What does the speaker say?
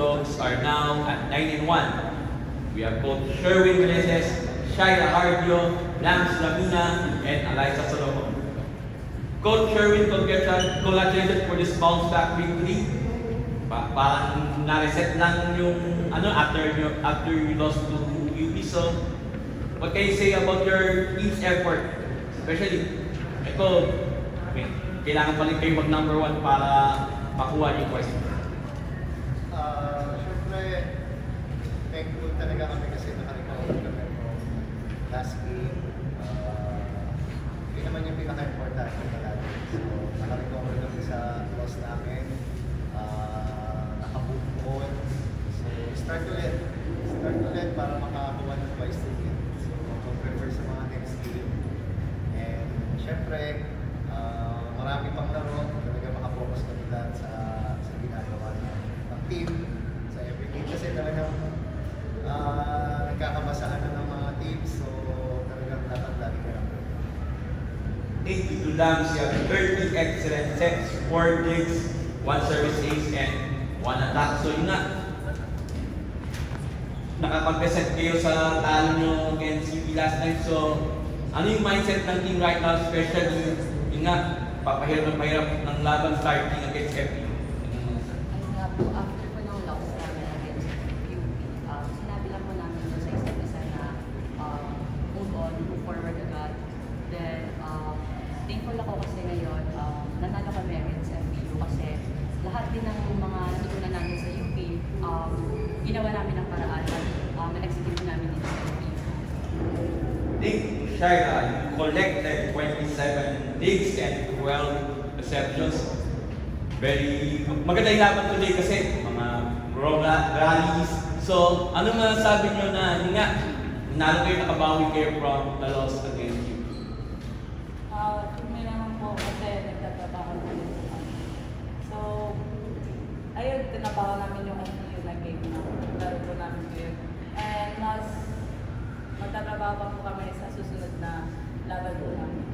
Dogs are now at 9-1. We have Coach Sherwin Meneses, Shaira Hardio, Lance Lamina, and Eliza Solomon. Coach Sherwin, congratulations for this bounce back victory. Parang na-reset lang yung after you lost to UP. So, what can you say about your team's effort? Especially, kailangan pa rin kayo mag number 1 para makuha yung question. Siyempre, thankful talaga kami kasi nakarecover kami from last game. Hindi naman yung pinaka-importante talaga. So, nakarecover kami sa loss namin. Naka-move on. So, start ulit. Start ulit para makakuha ng twice again. So, mag-prepare sa mga next game. And, syempre, marami pang laro. Talaga makapokus kami lahat sa ginagawa ng team. Sa every game kasi talagang nagkakabasaan na ng mga teams. So, talagang dapat lagi ka lang. 82 Lambs, you have 30 excellent sets, 4 digs, 1 service ace, and 1 attack. So yun nga, nakapag-reset kayo sa talo nyo against UP last time. So, ano yung mindset ng team right now, especially yun nga, papahirap ng laban starting against FP? Nga po, after po ng loss namin against UP, sinabi lang po namin po sa isa't isa na move on, move forward agad. Then, thankful ako kasi ngayon, nanalo kami against FPU kasi lahat din ng mga natutunan namin sa UP, ginawa namin ng paraan at na-execute namin dito sa FPU. Dig Shaira, you collected 27 digs and 12 receptions. Very maganda yung laban today kasi mga rallies. So, ano masasabi nyo na yun nga, nalo kayo, nakabawi kayo from the loss against UP? Hindi naman po kasi nagtatrabaho namin. So, ayun, tinabaho namin yung FPU na game na laro po namin ngayon. And mas magtatrabaho pa po kami sa susunod na laban po namin.